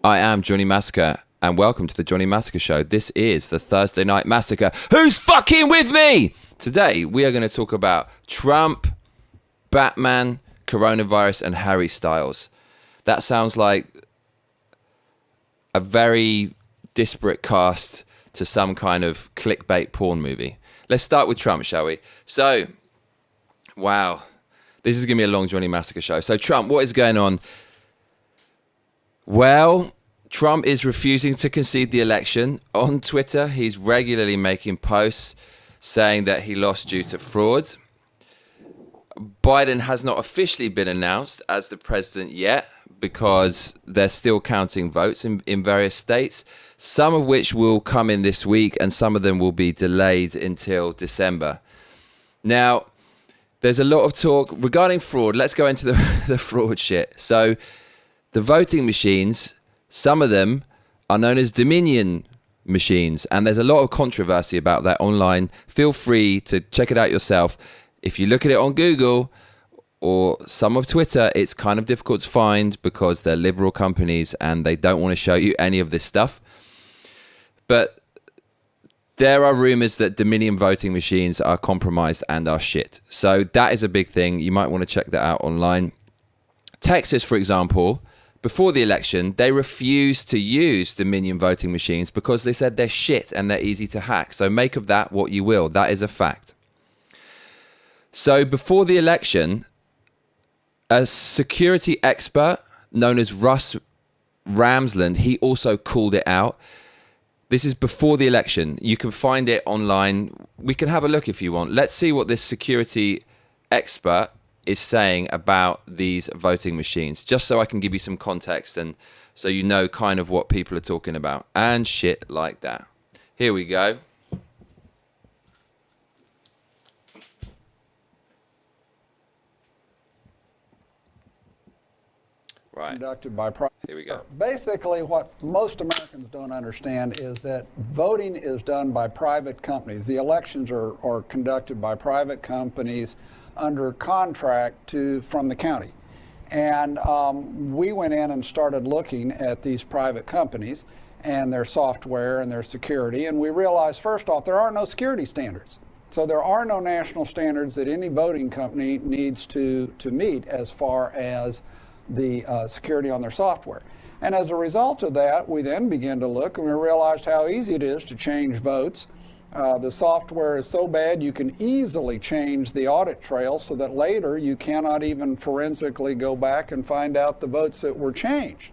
I am Johnny Massacre, and welcome to the Johnny Massacre Show. This is the Thursday Night Massacre. Who's fucking with me? Today, we are going to talk about Trump, Batman, coronavirus, and Harry Styles. That sounds like a very disparate cast to some kind of clickbait porn movie. Let's start with Trump, shall we? So, wow. This is going to be a long Johnny Massacre show. So, Trump, what is going on? Well, Trump is refusing to concede the election. On Twitter, he's regularly making posts saying that he lost due to fraud. Biden has not officially been announced as the president yet because they're still counting votes in various states, some of which will come in this week and some of them will be delayed until December. Now, there's a lot of talk regarding fraud. Let's go into the fraud shit. So, the voting machines, some of them are known as Dominion machines, and there's a lot of controversy about that online. Feel free to check it out yourself. If you look at it on Google or some of Twitter, it's kind of difficult to find because they're liberal companies and they don't want to show you any of this stuff. But there are rumors that Dominion voting machines are compromised and are shit. So that is a big thing. You might want to check that out online. Texas, for example, before the election, they refused to use Dominion voting machines because they said they're shit and they're easy to hack. So make of that what you will. That is a fact. So before the election, a security expert known as Russ Ramsland, he also called it out. This is before the election. You can find it online. We can have a look if you want. Let's see what this security expert is saying about these voting machines, just so I can give you some context and so you know kind of what people are talking about and shit like that. Here we go. Right. Conducted by Here we go. Basically, what most Americans don't understand is that voting is done by private companies. The elections are conducted by private companies under contract from the county. And we went in and started looking at these private companies and their software and their security, and we realized, first off, there are no security standards. So there are no national standards that any voting company needs to meet as far as the security on their software. And as a result of that, we then began to look and we realized how easy it is to change votes. The software is so bad you can easily change the audit trail so that later you cannot even forensically go back and find out the votes that were changed.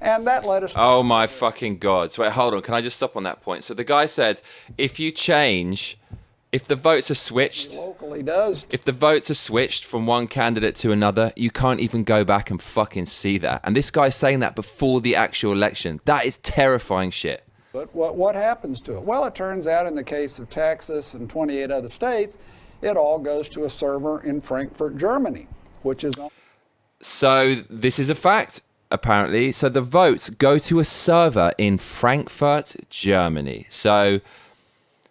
And that led us to... Oh my fucking God. So wait, hold on. Can I just stop on that point? So the guy said, if the votes are switched, if the votes are switched from one candidate to another, you can't even go back and fucking see that. And this guy's saying that before the actual election. That is terrifying shit. But what happens to it? Well, it turns out in the case of Texas and 28 other states, it all goes to a server in Frankfurt, Germany, which is... So this is a fact, apparently. So the votes go to a server in Frankfurt, Germany. So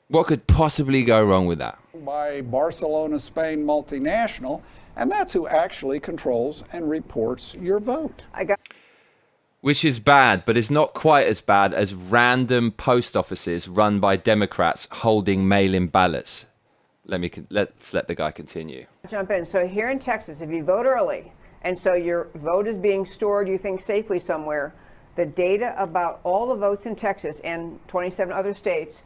what could possibly go wrong with that? By Barcelona, Spain multinational, and that's who actually controls and reports your vote. Which is bad, but it's not quite as bad as random post offices run by Democrats holding mail-in ballots. Let's let the guy continue. Jump in. So here in Texas, if you vote early, and so your vote is being stored, you think, safely somewhere, the data about all the votes in Texas and 27 other states,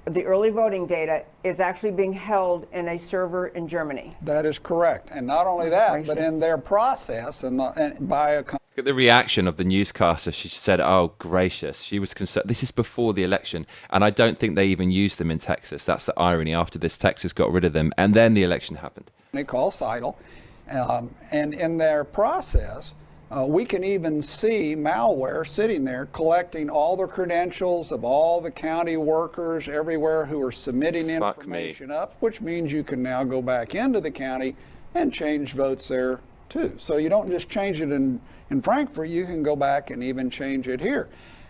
the early voting data is actually being held in a server in Germany. That is correct. And not only that, but in their process and by a... Look at the reaction of the newscaster. She said, oh, gracious. She was concerned. This is before the election. And I don't think they even used them in Texas. That's the irony. After this, Texas got rid of them. And then the election happened. They call Seidel. And in their process, we can even see malware sitting there collecting all the credentials of all the county workers everywhere who are submitting information up, which means you can now go back into the county and change votes there too. So you don't just change it in Frankfurt, you can go back and even change it here.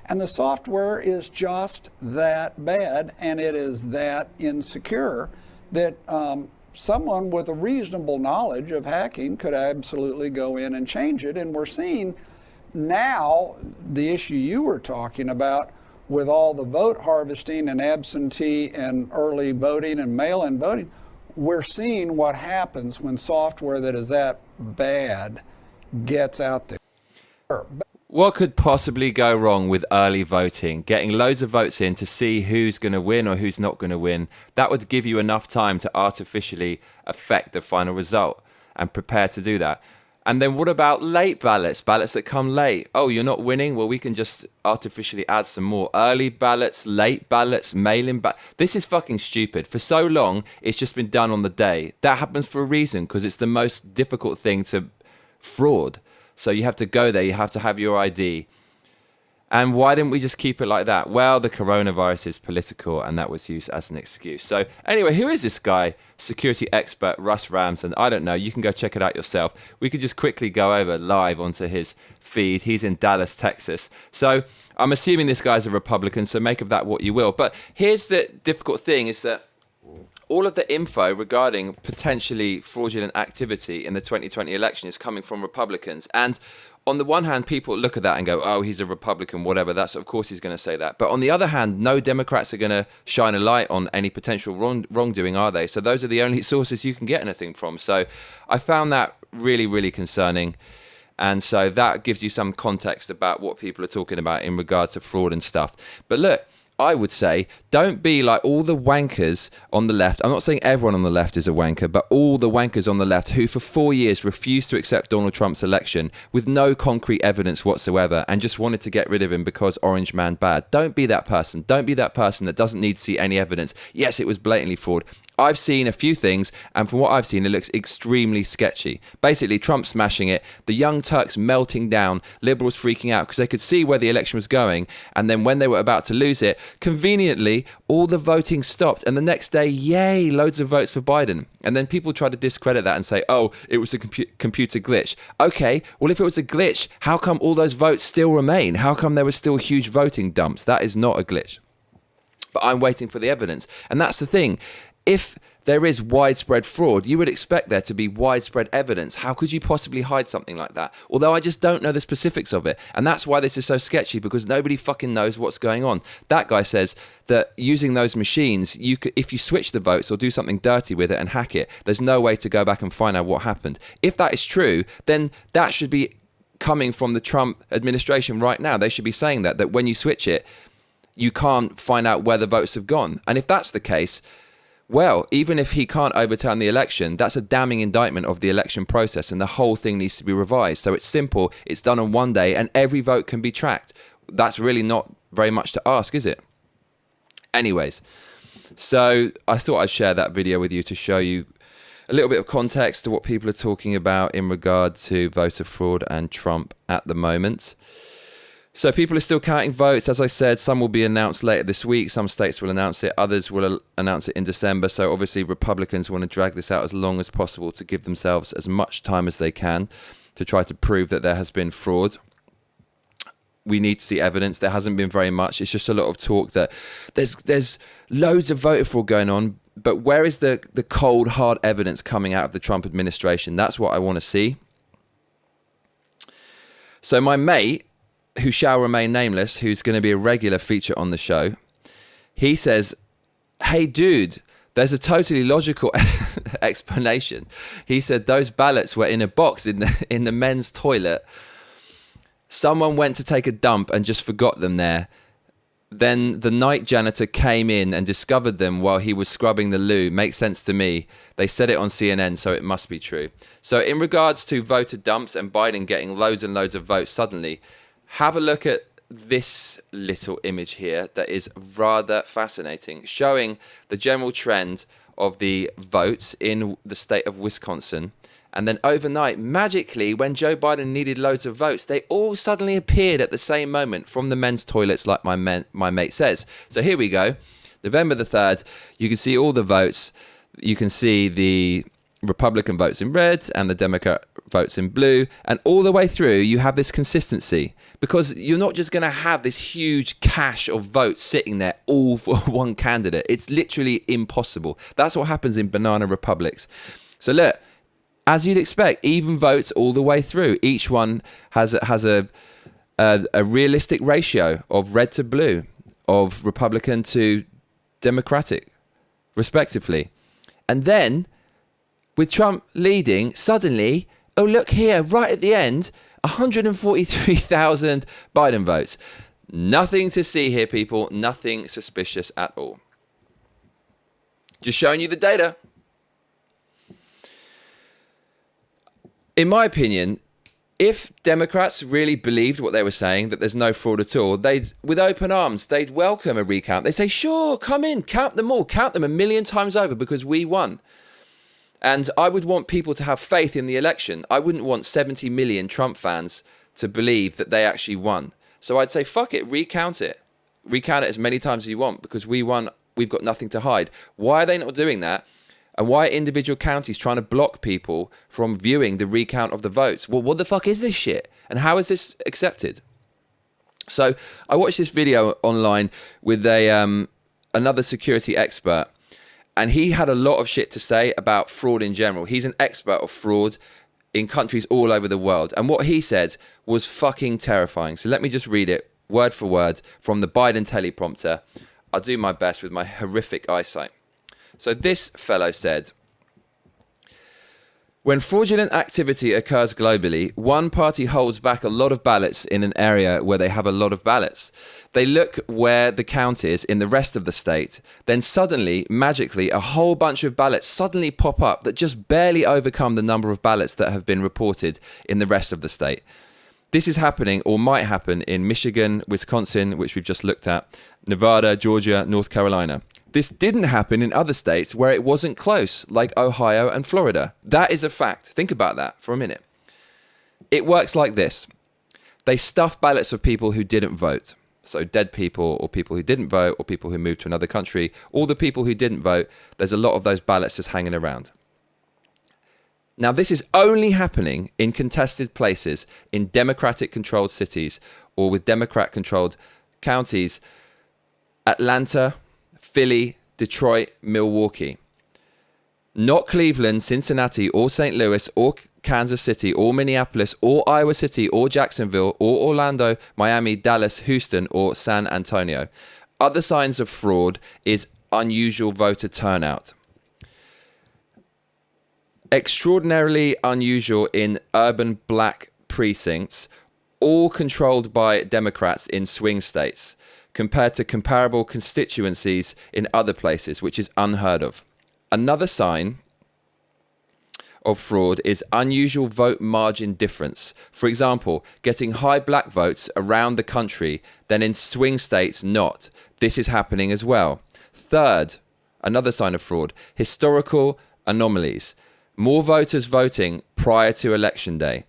And the software is just that bad, and it is that insecure that someone with a reasonable knowledge of hacking could absolutely go in and change it. And we're seeing now the issue you were talking about with all the vote harvesting and absentee and early voting and mail-in voting, we're seeing what happens when software that is that bad gets out there. What could possibly go wrong with early voting? Getting loads of votes in to see who's going to win or who's not going to win. That would give you enough time to artificially affect the final result and prepare to do that. And then what about late ballots? Ballots that come late. Oh, you're not winning? Well, we can just artificially add some more. Early ballots, late ballots, mail-in ballots. This is fucking stupid. For so long, it's just been done on the day. That happens for a reason, because it's the most difficult thing to fraud. So you have to go there, you have to have your ID. And why didn't we just keep it like that? Well, the coronavirus is political, and that was used as an excuse. So anyway, who is this guy? Security expert Russ Ramsden. I don't know. You can go check it out yourself. We could just quickly go over live onto his feed. He's in Dallas, Texas. So I'm assuming this guy's a Republican, so make of that what you will. But here's the difficult thing is that all of the info regarding potentially fraudulent activity in the 2020 election is coming from Republicans. And on the one hand, people look at that and go, oh, he's a Republican, whatever. That's, of course, he's going to say that. But on the other hand, no Democrats are going to shine a light on any potential wrongdoing, are they? So those are the only sources you can get anything from. So I found that really, really concerning. And so that gives you some context about what people are talking about in regard to fraud and stuff. But look, I would say, don't be like all the wankers on the left. I'm not saying everyone on the left is a wanker, but all the wankers on the left who for 4 years refused to accept Donald Trump's election with no concrete evidence whatsoever and just wanted to get rid of him because Orange Man bad. Don't be that person. Don't be that person that doesn't need to see any evidence. Yes, it was blatantly fraud. I've seen a few things, and from what I've seen, it looks extremely sketchy. Basically, Trump smashing it, the Young Turks melting down, liberals freaking out because they could see where the election was going, and then when they were about to lose it, conveniently, all the voting stopped, and the next day, yay, loads of votes for Biden. And then people try to discredit that and say, oh, it was a computer glitch. Okay, well, if it was a glitch, how come all those votes still remain? How come there were still huge voting dumps? That is not a glitch. But I'm waiting for the evidence. And that's the thing. If there is widespread fraud, you would expect there to be widespread evidence. How could you possibly hide something like that? Although I just don't know the specifics of it. And that's why this is so sketchy, because nobody fucking knows what's going on. That guy says that using those machines, if you switch the votes or do something dirty with it and hack it, there's no way to go back and find out what happened. If that is true, then that should be coming from the Trump administration right now. They should be saying that when you switch it, you can't find out where the votes have gone. And if that's the case, well, even if he can't overturn the election, that's a damning indictment of the election process, and the whole thing needs to be revised. So it's simple, it's done on one day, and every vote can be tracked. That's really not very much to ask, is it? Anyways, so I thought I'd share that video with you to show you a little bit of context to what people are talking about in regard to voter fraud and Trump at the moment. So people are still counting votes. As I said, some will be announced later this week. Some states will announce it. Others will announce it in December. So obviously Republicans want to drag this out as long as possible to give themselves as much time as they can to try to prove that there has been fraud. We need to see evidence. There hasn't been very much. It's just a lot of talk that there's loads of voter fraud going on. But where is the cold, hard evidence coming out of the Trump administration? That's what I want to see. So my mate, who shall remain nameless, who's going to be a regular feature on the show, he says, hey, dude, there's a totally logical explanation. He said those ballots were in a box in the men's toilet. Someone went to take a dump and just forgot them there. Then the night janitor came in and discovered them while he was scrubbing the loo. Makes sense to me. They said it on CNN, so it must be true. So in regards to voter dumps and Biden getting loads and loads of votes suddenly, have a look at this little image here that is rather fascinating, showing the general trend of the votes in the state of Wisconsin. And then overnight, magically, when Joe Biden needed loads of votes, they all suddenly appeared at the same moment from the men's toilets, like my mate says. So here we go. November the 3rd, you can see all the votes. You can see the Republican votes in red and the Democrat votes in blue, and all the way through you have this consistency, because you're not just going to have this huge cache of votes sitting there all for one candidate. It's literally impossible. That's what happens in banana republics. So look, as you'd expect, even votes all the way through. Each one has a a realistic ratio of red to blue, of Republican to Democratic, respectively. And then, with Trump leading, suddenly, oh, look here, right at the end, 143,000 Biden votes. Nothing to see here, people. Nothing suspicious at all. Just showing you the data. In my opinion, if Democrats really believed what they were saying, that there's no fraud at all, they'd, with open arms, they'd welcome a recount. They'd say, sure, come in, count them all, count them 1,000,000 times over because we won. And I would want people to have faith in the election. I wouldn't want 70 million Trump fans to believe that they actually won. So I'd say, fuck it, recount it. Recount it as many times as you want because we won. We've got nothing to hide. Why are they not doing that? And why are individual counties trying to block people from viewing the recount of the votes? Well, what the fuck is this shit? And how is this accepted? So I watched this video online with another security expert, and he had a lot of shit to say about fraud in general. He's an expert of fraud in countries all over the world. And what he said was fucking terrifying. So let me just read it word for word from the Biden teleprompter. I'll do my best with my horrific eyesight. So this fellow said, when fraudulent activity occurs globally, one party holds back a lot of ballots in an area where they have a lot of ballots. They look where the count is in the rest of the state. Then suddenly, magically, a whole bunch of ballots suddenly pop up that just barely overcome the number of ballots that have been reported in the rest of the state. This is happening or might happen in Michigan, Wisconsin, which we've just looked at, Nevada, Georgia, North Carolina. This didn't happen in other states where it wasn't close, like Ohio and Florida. That is a fact. Think about that for a minute. It works like this. They stuff ballots of people who didn't vote. So dead people or people who didn't vote or people who moved to another country. All the people who didn't vote, there's a lot of those ballots just hanging around. Now, this is only happening in contested places, in Democratic-controlled cities or with Democrat-controlled counties. Atlanta, Philly, Detroit, Milwaukee. Not Cleveland, Cincinnati, or St. Louis, or Kansas City, or Minneapolis, or Iowa City, or Jacksonville, or Orlando, Miami, Dallas, Houston, or San Antonio. Other signs of fraud is unusual voter turnout. Extraordinarily unusual in urban black precincts, all controlled by Democrats in swing states, compared to comparable constituencies in other places, which is unheard of. Another sign of fraud is unusual vote margin difference. For example, getting high black votes around the country, then in swing states not. This is happening as well. Third, another sign of fraud, historical anomalies. More voters voting prior to election day.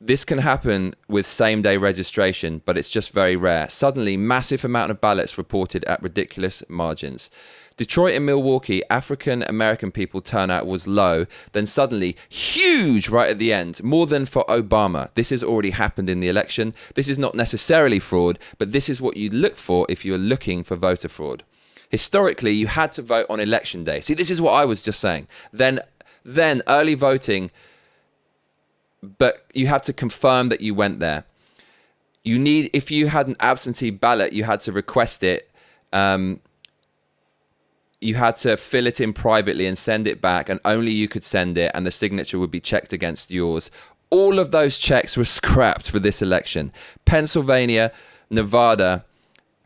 This can happen with same-day registration, but it's just very rare. Suddenly, massive amount of ballots reported at ridiculous margins. Detroit and Milwaukee, African-American people turnout was low, then suddenly huge right at the end, more than for Obama. This has already happened in the election. This is not necessarily fraud, but this is what you look for if you're looking for voter fraud. Historically, you had to vote on election day. See, this is what I was just saying. Then early voting, but you had to confirm that you went there. If you had an absentee ballot, you had to request it. You had to fill it in privately and send it back, and only you could send it, and the signature would be checked against yours. All of those checks were scrapped for this election. Pennsylvania, Nevada,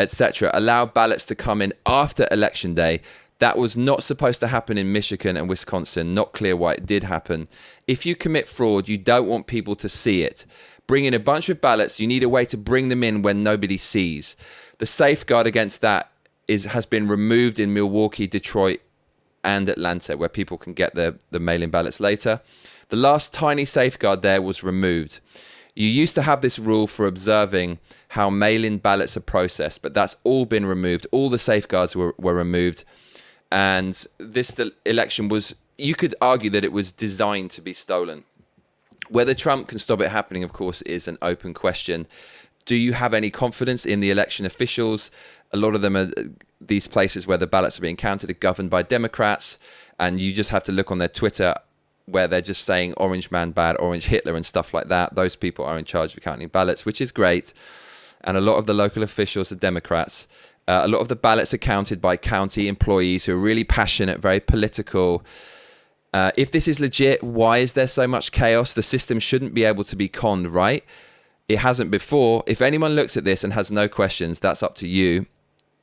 etc. allowed ballots to come in after election day. That was not supposed to happen in Michigan and Wisconsin. Not clear why it did happen. If you commit fraud, you don't want people to see it. Bring in a bunch of ballots. You need a way to bring them in when nobody sees. The safeguard against that has been removed in Milwaukee, Detroit, and Atlanta, where people can get the mail-in ballots later. The last tiny safeguard there was removed. You used to have this rule for observing how mail-in ballots are processed, but that's all been removed. All the safeguards were removed. And this election was, you could argue that it was designed to be stolen. Whether Trump can stop it happening, of course, is an open question. Do you have any confidence in the election officials? A lot of them are these places where the ballots are being counted are governed by Democrats, and you just have to look on their Twitter. where they're just saying orange man bad, orange Hitler and stuff like that. Those people are in charge of counting ballots, which is great. And a lot of the local officials are Democrats. A lot of the ballots are counted by county employees who are really passionate, very political. If this is legit, why is there so much chaos? The system shouldn't be able to be conned, right? It hasn't before. If anyone looks at this and has no questions, that's up to you.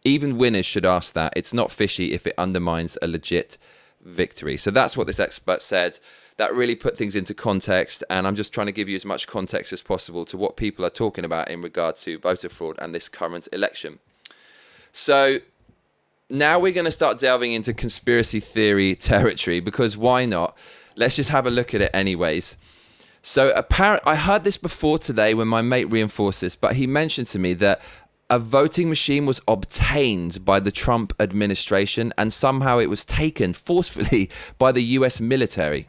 Even winners should ask that. It's not fishy if it undermines a legit victory. So that's what this expert said. That really put things into context, and I'm just trying to give you as much context as possible to what people are talking about in regard to voter fraud and this current election. So now we're going to start delving into conspiracy theory territory, because why not? Let's just have a look at it anyways. So I heard this before today when my mate reinforced this, but he mentioned to me that a voting machine was obtained by the Trump administration and somehow it was taken forcefully by the US military,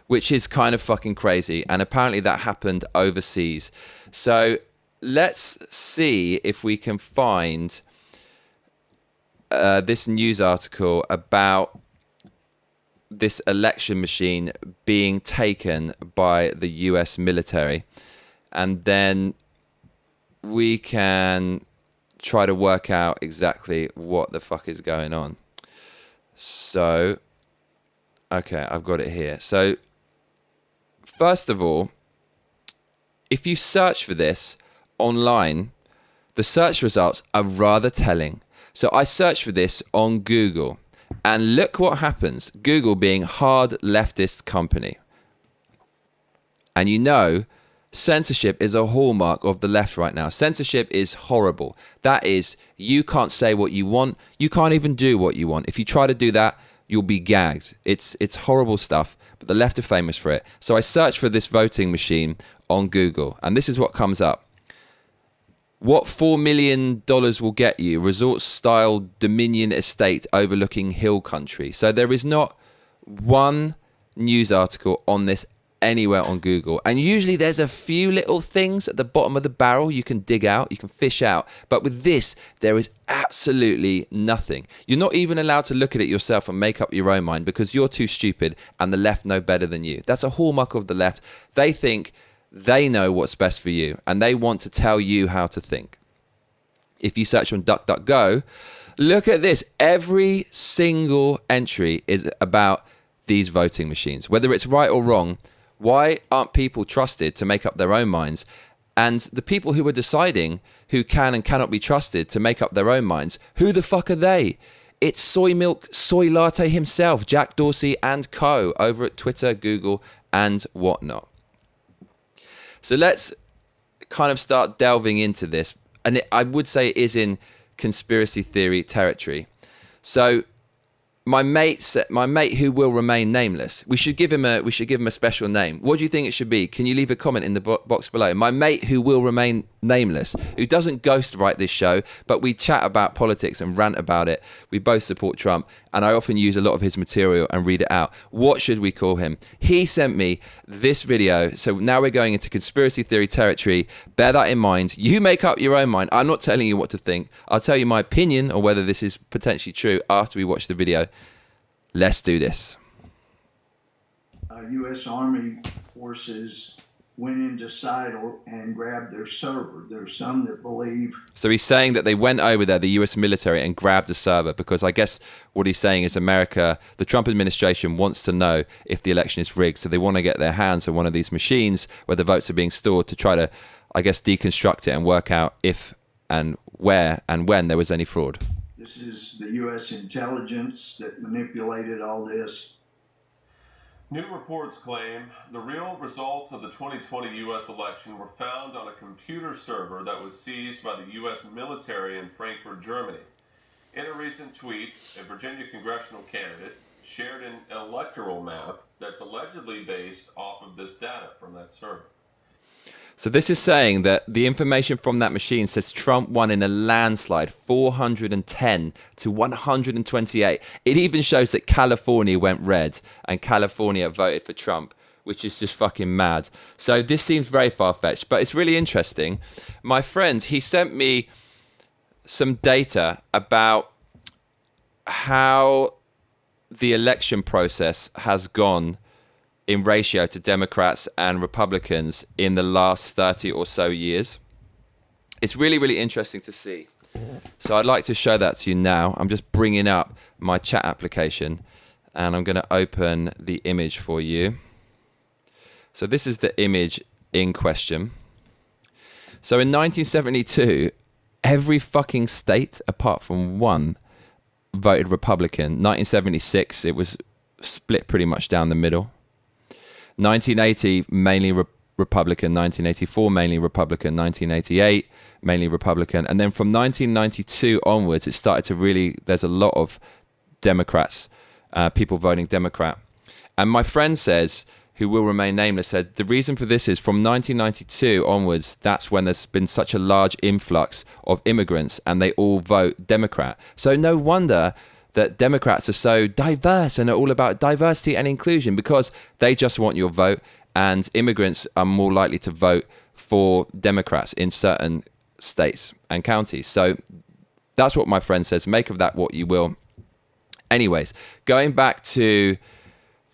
which is kind of fucking crazy. And apparently that happened overseas. So let's see if we can find this news article about this election machine being taken by the US military. And then we can try to work out exactly what the fuck is going on. So, okay, I've got it here. So, first of all, if you search for this online, the search results are rather telling. So I searched for this on Google, and look what happens. Google being hard leftist company. And you know, censorship is a hallmark of the left right now. Censorship is horrible. That is, you can't say what you want. You can't even do what you want. If you try to do that, you'll be gagged. It's horrible stuff, but the left are famous for it. So I searched for this voting machine on Google, and this is what comes up. What $4 million will get you? Resort-style Dominion estate overlooking hill country. So there is not one news article on this anywhere on Google. And usually there's a few little things at the bottom of the barrel you can dig out, you can fish out. But with this, there is absolutely nothing. You're not even allowed to look at it yourself and make up your own mind because you're too stupid and the left know better than you. That's a hallmark of the left. They think they know what's best for you and they want to tell you how to think. If you search on DuckDuckGo, look at this. Every single entry is about these voting machines. Whether it's right or wrong, why aren't people trusted to make up their own minds? And the people who are deciding who can and cannot be trusted to make up their own minds, who the fuck are they? It's soy milk, soy latte himself, Jack Dorsey and co. over at Twitter, Google, and whatnot. So let's kind of start delving into this. And I would say it is in conspiracy theory territory. So my mate who will remain nameless, we should give him a special name. What do you think it should be? Can you leave a comment in the box below? My mate who will remain nameless, who doesn't ghost write this show, but we chat about politics and rant about it. We both support Trump, and I often use a lot of his material and read it out. What should we call him? He sent me this video, so now we're going into conspiracy theory territory. Bear that in mind. You make up your own mind. I'm not telling you what to think. I'll tell you my opinion on whether this is potentially true after we watch the video. Let's do this. U.S. Army forces went into Seidel and grabbed their server. There's some that believe... So he's saying that they went over there, the U.S. military, and grabbed a server because I guess what he's saying is America, the Trump administration wants to know if the election is rigged. So they want to get their hands on one of these machines where the votes are being stored to try to, I guess, deconstruct it and work out if and where and when there was any fraud. This is the U.S. intelligence that manipulated all this. New reports claim the real results of the 2020 U.S. election were found on a computer server that was seized by the U.S. military in Frankfurt, Germany. In a recent tweet, a Virginia congressional candidate shared an electoral map that's allegedly based off of this data from that server. So this is saying that the information from that machine says Trump won in a landslide, 410 to 128. It even shows that California went red and California voted for Trump, which is just fucking mad. So this seems very far-fetched, but it's really interesting. My friend, he sent me some data about how the election process has gone in ratio to Democrats and Republicans in the last 30 or so years. It's really, really interesting to see. So I'd like to show that to you now. I'm just bringing up my chat application and I'm going to open the image for you. So this is the image in question. So in 1972, every fucking state apart from one voted Republican. 1976, it was split pretty much down the middle. 1980, mainly Republican. 1984, mainly Republican. 1988, mainly Republican. And then from 1992 onwards, it started to really, there's a lot of Democrats, people voting Democrat. And my friend says, who will remain nameless, said the reason for this is from 1992 onwards, that's when there's been such a large influx of immigrants and they all vote Democrat. So no wonder that Democrats are so diverse and are all about diversity and inclusion, because they just want your vote, and immigrants are more likely to vote for Democrats in certain states and counties. So that's what my friend says. Make of that what you will. Anyways, going back to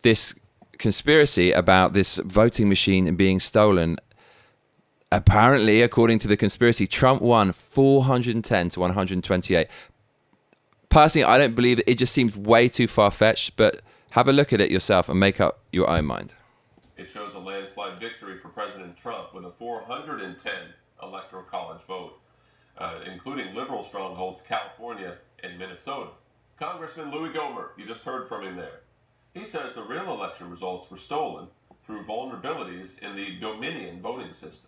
this conspiracy about this voting machine being stolen. Apparently, according to the conspiracy, Trump won 410 to 128. Personally, I don't believe it. It just seems way too far-fetched, but have a look at it yourself and make up your own mind. It shows a landslide victory for President Trump with a 410 electoral college vote, including liberal strongholds California and Minnesota. Congressman Louis Gohmert, you just heard from him there. He says the real election results were stolen through vulnerabilities in the Dominion voting system.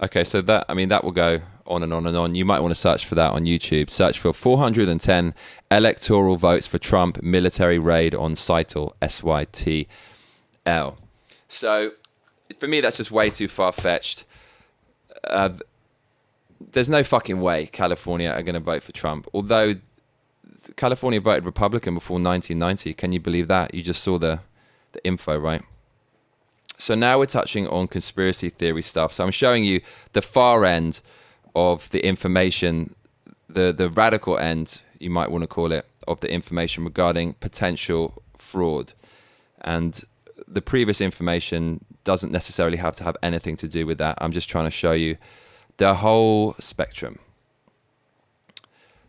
Okay, so that will go on and on and on. You might want to search for that on YouTube. Search for 410 electoral votes for Trump military raid on Sytl, SYTL. So for me, that's just way too far-fetched. There's no fucking way California are going to vote for Trump. Although California voted Republican before 1990. Can you believe that? You just saw the info, right? So now we're touching on conspiracy theory stuff. So I'm showing you the far end of the information, the radical end, you might want to call it, of the information regarding potential fraud. And the previous information doesn't necessarily have to have anything to do with that. I'm just trying to show you the whole spectrum.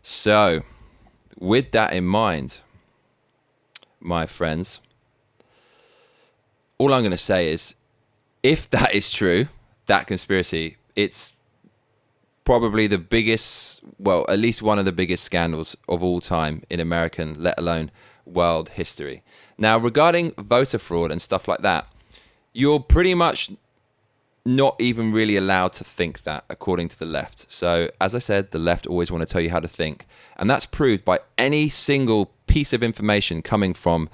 So with that in mind, my friends, all I'm going to say is, if that is true, that conspiracy, it's probably the biggest, well, at least one of the biggest scandals of all time in American, let alone world history. Now, regarding voter fraud and stuff like that, you're pretty much not even really allowed to think that, according to the left. So, as I said, the left always want to tell you how to think. And that's proved by any single piece of information coming from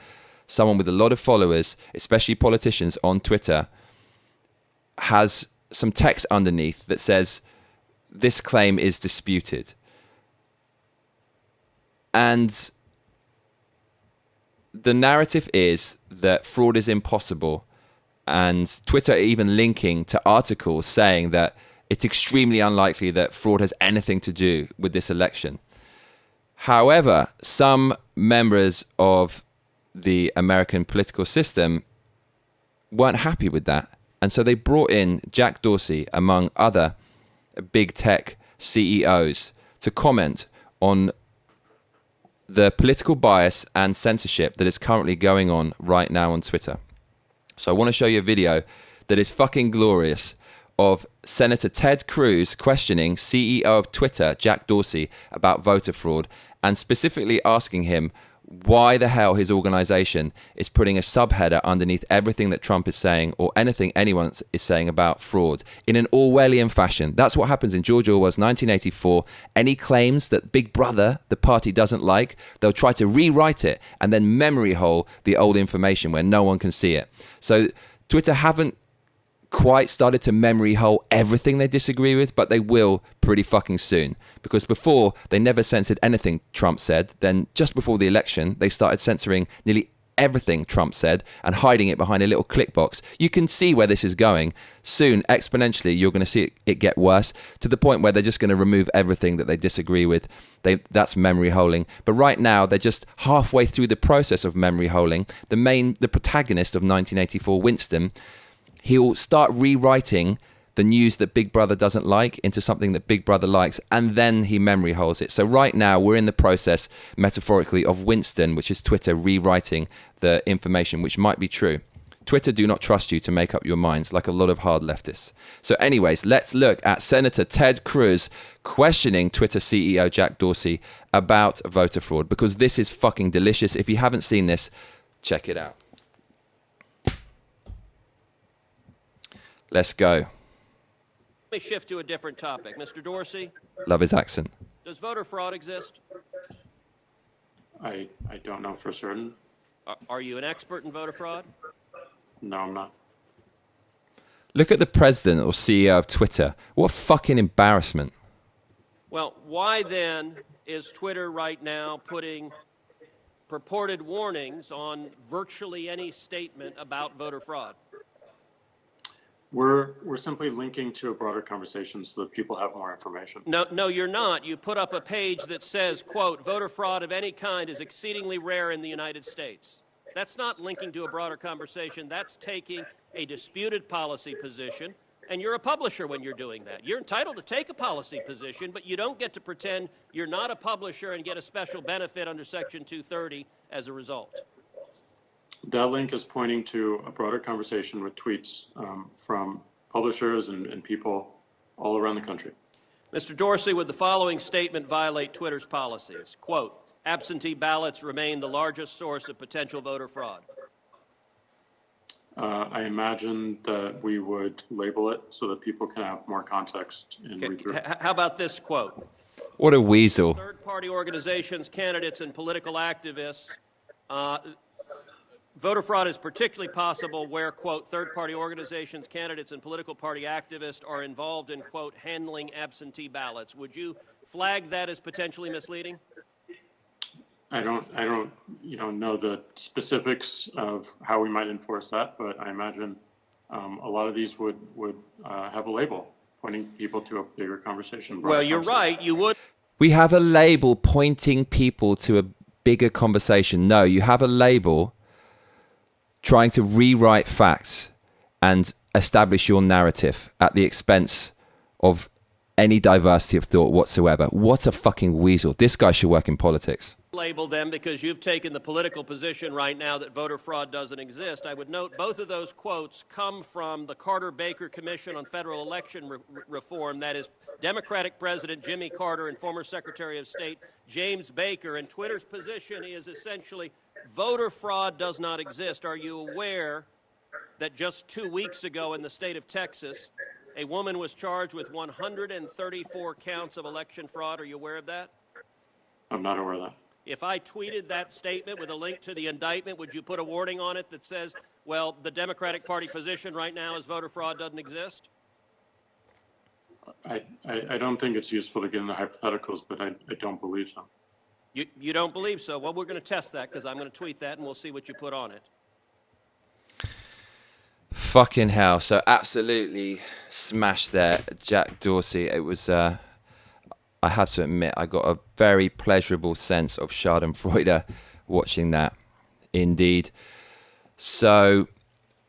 someone with a lot of followers, especially politicians on Twitter, has some text underneath that says, this claim is disputed. And the narrative is that fraud is impossible. And Twitter even linking to articles saying that it's extremely unlikely that fraud has anything to do with this election. However, some members of the American political system weren't happy with that. And so they brought in Jack Dorsey, among other big tech CEOs, to comment on the political bias and censorship that is currently going on right now on Twitter. So I want to show you a video that is fucking glorious of Senator Ted Cruz questioning CEO of Twitter, Jack Dorsey, about voter fraud, and specifically asking him why the hell his organization is putting a subheader underneath everything that Trump is saying or anything anyone is saying about fraud in an Orwellian fashion. That's what happens in George Orwell's 1984. Any claims that Big Brother, the party, doesn't like, they'll try to rewrite it and then memory hole the old information where no one can see it. So Twitter haven't quite started to memory hole everything they disagree with, but they will pretty fucking soon. Because before, they never censored anything Trump said. Then just before the election, they started censoring nearly everything Trump said and hiding it behind a little click box. You can see where this is going. Soon, exponentially, you're going to see it get worse to the point where they're just going to remove everything that they disagree with. That's memory holing. But right now, they're just halfway through the process of memory holing. The protagonist of 1984, Winston, he'll start rewriting the news that Big Brother doesn't like into something that Big Brother likes, and then he memory holes it. So right now, we're in the process, metaphorically, of Winston, which is Twitter, rewriting the information which might be true. Twitter do not trust you to make up your minds, like a lot of hard leftists. So anyways, let's look at Senator Ted Cruz questioning Twitter CEO Jack Dorsey about voter fraud, because this is fucking delicious. If you haven't seen this, check it out. Let's go. Let me shift to a different topic. Mr. Dorsey, Love his accent. does voter fraud exist? I don't know for certain. Are you an expert in voter fraud? No, I'm not. Look at the president or CEO of Twitter. What fucking embarrassment. Well, why then is Twitter right now putting purported warnings on virtually any statement about voter fraud? We're simply linking to a broader conversation so that people have more information. No, you're not. You put up a page that says, quote, voter fraud of any kind is exceedingly rare in the United States. That's not linking to a broader conversation. That's taking a disputed policy position, and you're a publisher when you're doing that. You're entitled to take a policy position, but you don't get to pretend you're not a publisher and get a special benefit under Section 230 as a result. That link is pointing to a broader conversation with tweets from publishers and people all around the country. Mr. Dorsey, would the following statement violate Twitter's policies? Quote, absentee ballots remain the largest source of potential voter fraud. I imagine that we would label it so that people can have more context and read through it. How about this quote? What a weasel. Third-party organizations, candidates, and political activists. Voter fraud is particularly possible where, quote, third-party organizations, candidates, and political party activists are involved in, quote, handling absentee ballots. Would you flag that as potentially misleading? I don't know the specifics of how we might enforce that, but I imagine a lot of these would have a label pointing people to a bigger conversation. Well, you're right. You would. We have a label pointing people to a bigger conversation. No, you have a label trying to rewrite facts and establish your narrative at the expense of any diversity of thought whatsoever. What a fucking weasel. This guy should work in politics. Label them because you've taken the political position right now that voter fraud doesn't exist. I would note both of those quotes come from the Carter-Baker Commission on Federal Election Reform. That is Democratic President Jimmy Carter and former Secretary of State James Baker. And Twitter's position is essentially voter fraud does not exist. Are you aware that just 2 weeks ago in the state of Texas, a woman was charged with 134 counts of election fraud? Are you aware of that? I'm not aware of that. If I tweeted that statement with a link to the indictment, would you put a warning on it that says, well, the Democratic Party position right now is voter fraud doesn't exist? I don't think it's useful to get into hypotheticals, but I don't believe so. You don't believe so? Well, we're going to test that because I'm going to tweet that and we'll see what you put on it. Fucking hell. So absolutely smashed there, Jack Dorsey. It was, I have to admit, I got a very pleasurable sense of Schadenfreude watching that. Indeed. So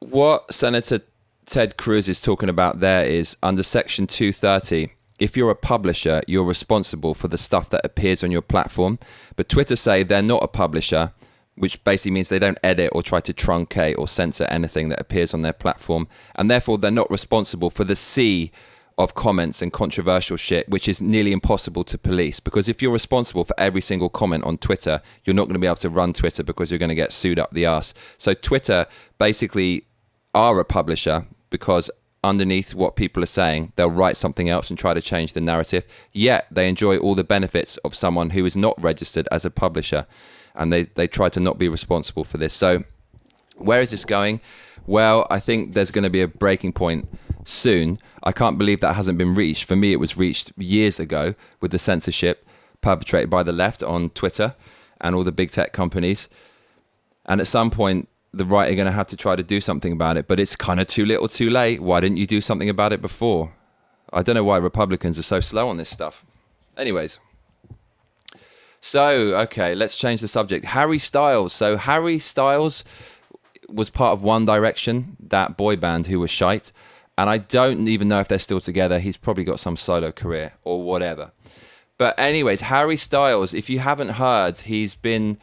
what Senator Ted Cruz is talking about there is under Section 230, if you're a publisher, you're responsible for the stuff that appears on your platform. But Twitter say they're not a publisher, which basically means they don't edit or try to truncate or censor anything that appears on their platform. And therefore, they're not responsible for the sea of comments and controversial shit, which is nearly impossible to police. Because if you're responsible for every single comment on Twitter, you're not going to be able to run Twitter because you're going to get sued up the arse. So Twitter basically are a publisher because underneath what people are saying, they'll write something else and try to change the narrative. Yet they enjoy all the benefits of someone who is not registered as a publisher. And they try to not be responsible for this. So where is this going? Well, I think there's going to be a breaking point soon. I can't believe that hasn't been reached. For me, it was reached years ago with the censorship perpetrated by the left on Twitter and all the big tech companies. And at some point, the right are going to have to try to do something about it, but it's kind of too little too late. Why didn't you do something about it before? I don't know why Republicans are so slow on this stuff. Anyways. So, okay, let's change the subject. Harry Styles. So Harry Styles was part of One Direction, that boy band who was shite. And I don't even know if they're still together. He's probably got some solo career or whatever. But anyways, Harry Styles, if you haven't heard, he's been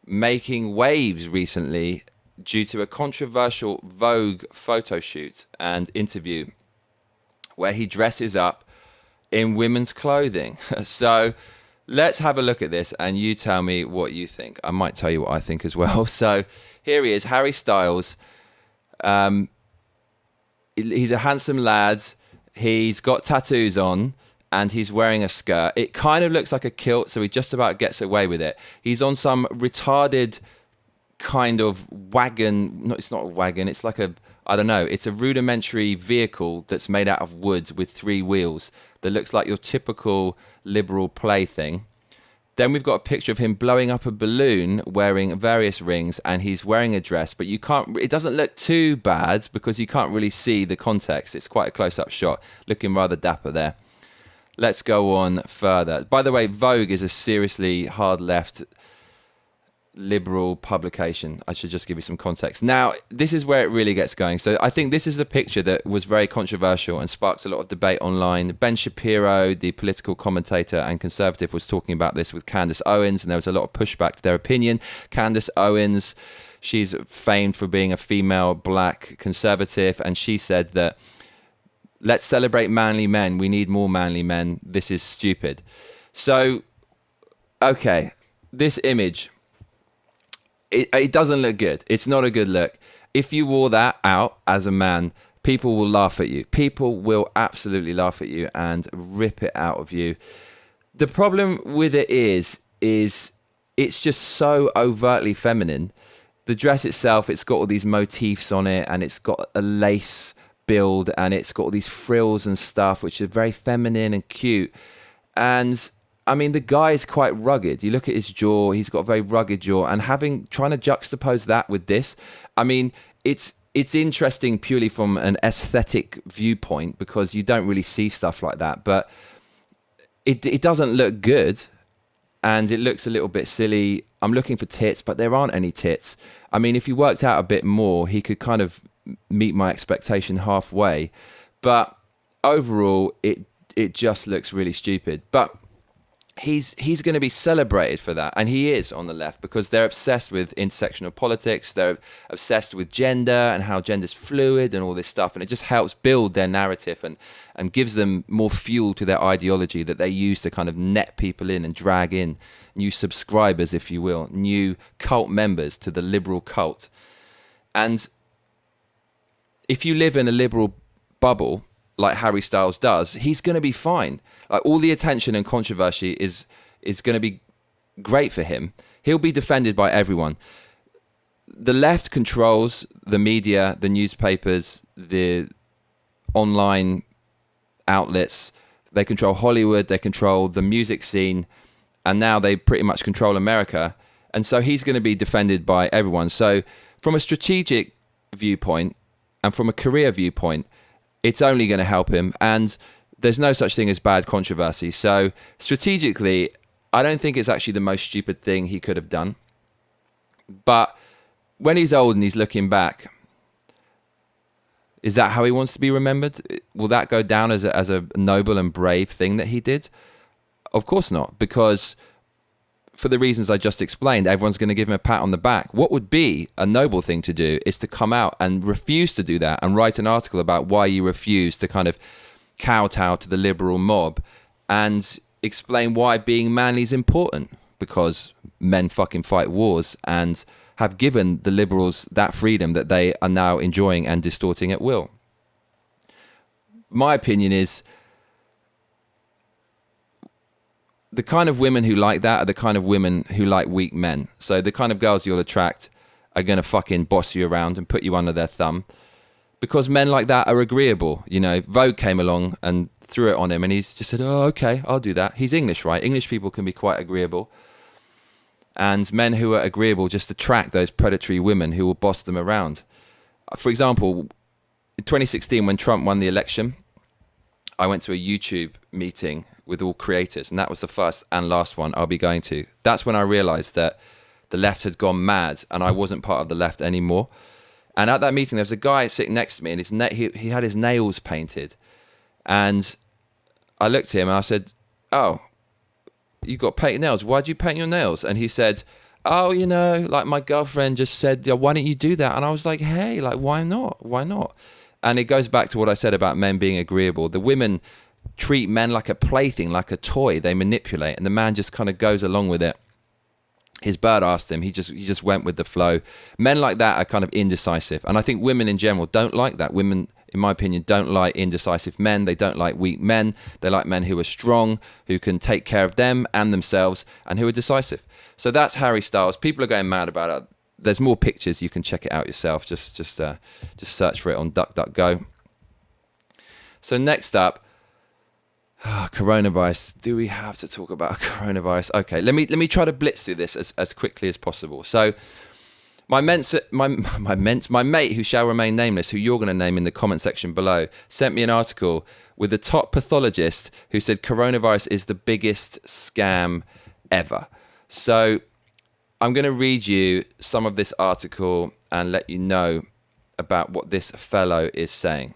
making waves recently due to a controversial Vogue photo shoot and interview where he dresses up in women's clothing. So let's have a look at this and you tell me what you think. I might tell you what I think as well. So here he is, Harry Styles. He's a handsome lad. He's got tattoos on and he's wearing a skirt. It kind of looks like a kilt, so he just about gets away with it. He's on some retarded kind of wagon. No, it's not a wagon. It's like a, I don't know. It's a rudimentary vehicle that's made out of wood with 3 wheels that looks like your typical liberal plaything. Then we've got a picture of him blowing up a balloon wearing various rings, and he's wearing a dress, but you can't, it doesn't look too bad because you can't really see the context. It's quite a close-up shot, looking rather dapper there. Let's go on further. By the way, Vogue is a seriously hard left liberal publication. I should just give you some context. Now, this is where it really gets going. So I think this is the picture that was very controversial and sparked a lot of debate online. Ben Shapiro, the political commentator and conservative, was talking about this with Candace Owens, and there was a lot of pushback to their opinion. Candace Owens, she's famed for being a female black conservative, and she said that let's celebrate manly men. We need more manly men. This is stupid. So, okay, this image, it doesn't look good. It's not a good look. If you wore that out as a man, people will laugh at you. People will absolutely laugh at you and rip it out of you. The problem with it is it's just so overtly feminine. The dress itself, it's got all these motifs on it, and it's got a lace build, and it's got all these frills and stuff, which are very feminine and cute. And I mean, the guy is quite rugged. You look at his jaw, he's got a very rugged jaw, and trying to juxtapose that with this, I mean, it's interesting purely from an aesthetic viewpoint because you don't really see stuff like that, but it doesn't look good, and it looks a little bit silly. I'm looking for tits, but there aren't any tits. I mean, if he worked out a bit more, he could kind of meet my expectation halfway, but overall, it just looks really stupid. But he's going to be celebrated for that, and he is on the left because they're obsessed with intersectional politics. They're obsessed with gender and how gender's fluid and all this stuff, and it just helps build their narrative and gives them more fuel to their ideology that they use to kind of net people in and drag in new subscribers, if you will, new cult members to the liberal cult. And if you live in a liberal bubble like Harry Styles does, he's going to be fine. Like, all the attention and controversy is going to be great for him. He'll be defended by everyone. The left controls the media, the newspapers, the online outlets. They control Hollywood, they control the music scene, and now they pretty much control America. And so he's going to be defended by everyone. So from a strategic viewpoint and from a career viewpoint, it's only going to help him, and there's no such thing as bad controversy. So strategically, I don't think it's actually the most stupid thing he could have done. But when he's old and he's looking back, is that how he wants to be remembered? Will that go down as a noble and brave thing that he did? Of course not, because for the reasons I just explained, everyone's going to give him a pat on the back. What would be a noble thing to do is to come out and refuse to do that and write an article about why you refuse to kind of kowtow to the liberal mob and explain why being manly is important, because men fucking fight wars and have given the liberals that freedom that they are now enjoying and distorting at will. My opinion is the kind of women who like that are the kind of women who like weak men. So the kind of girls you'll attract are going to fucking boss you around and put you under their thumb because men like that are agreeable. You know, Vogue came along and threw it on him and he's just said, oh, okay, I'll do that. He's English, right? English people can be quite agreeable. And men who are agreeable just attract those predatory women who will boss them around. For example, in 2016, when Trump won the election, I went to a YouTube meeting with all creators, and that was the first and last one I'll be going to. That's when I realized that the left had gone mad and I wasn't part of the left anymore. And at that meeting, there was a guy sitting next to me, and he had his nails painted. And I looked at him and I said, "Oh, you got painted nails. Why'd you paint your nails?" And he said, "Oh, you know, like my girlfriend just said, why don't you do that?" And I was like, "Hey, like, why not? Why not?" And it goes back to what I said about men being agreeable. The women treat men like a plaything, like a toy. They manipulate, and the man just kind of goes along with it. His bird asked him. He just went with the flow. Men like that are kind of indecisive. And I think women in general don't like that. Women, in my opinion, don't like indecisive men. They don't like weak men. They like men who are strong, who can take care of them and themselves, and who are decisive. So that's Harry Styles. People are going mad about it. There's more pictures. You can check it out yourself. Just search for it on DuckDuckGo. So next up, coronavirus. Do we have to talk about coronavirus? Okay, let me try to blitz through this as quickly as possible. So my mate, who shall remain nameless, who you're going to name in the comment section below, sent me an article with the top pathologist who said coronavirus is the biggest scam ever. So I'm going to read you some of this article and let you know about what this fellow is saying.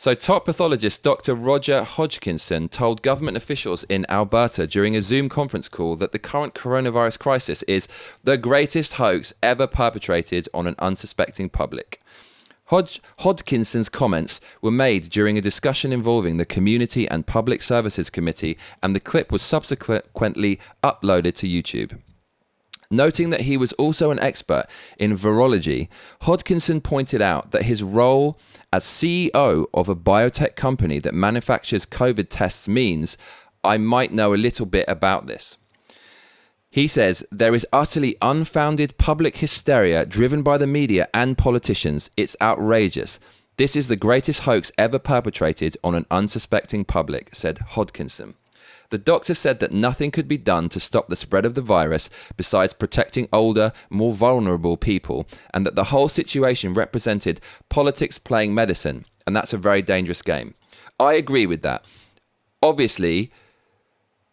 So top pathologist Dr. Roger Hodgkinson told government officials in Alberta during a Zoom conference call that the current coronavirus crisis is the greatest hoax ever perpetrated on an unsuspecting public. Hodgkinson's comments were made during a discussion involving the Community and Public Services Committee, and the clip was subsequently uploaded to YouTube. Noting that he was also an expert in virology, Hodgkinson pointed out that his role as CEO of a biotech company that manufactures COVID tests means I might know a little bit about this. He says, there is utterly unfounded public hysteria driven by the media and politicians. It's outrageous. This is the greatest hoax ever perpetrated on an unsuspecting public, said Hodgkinson. The doctor said that nothing could be done to stop the spread of the virus besides protecting older, more vulnerable people, and that the whole situation represented politics playing medicine, and that's a very dangerous game. I agree with that. Obviously,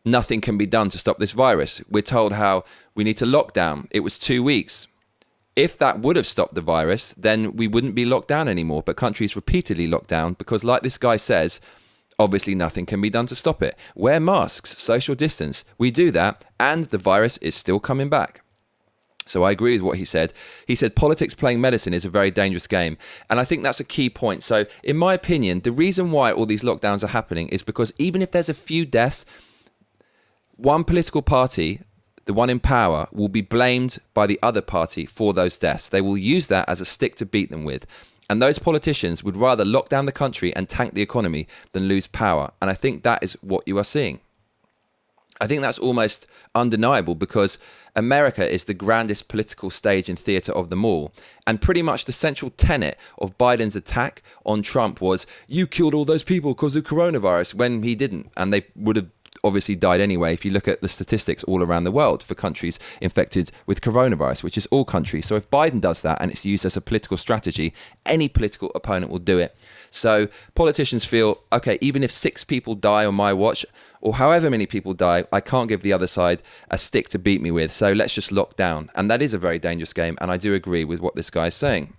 nothing can be done to stop this virus. We're told how we need to lock down. It was 2 weeks. If that would have stopped the virus, then we wouldn't be locked down anymore, but countries repeatedly locked down because, like this guy says, obviously nothing can be done to stop it. Wear masks, social distance. We do that, and the virus is still coming back. So I agree with what he said. He said politics playing medicine is a very dangerous game. And I think that's a key point. So in my opinion, the reason why all these lockdowns are happening is because even if there's a few deaths, one political party, the one in power, will be blamed by the other party for those deaths. They will use that as a stick to beat them with. And those politicians would rather lock down the country and tank the economy than lose power. And I think that is what you are seeing. I think that's almost undeniable because America is the grandest political stage and theatre of them all. And pretty much the central tenet of Biden's attack on Trump was, you killed all those people because of coronavirus, when he didn't. And they would have obviously died anyway if you look at the statistics all around the world for countries infected with coronavirus, which is all countries. So if Biden does that and it's used as a political strategy, any political opponent will do it. So politicians feel, okay, even if 6 people die on my watch, or however many people die, I can't give the other side a stick to beat me with, so let's just lock down. And that is a very dangerous game, and I do agree with what this guy is saying.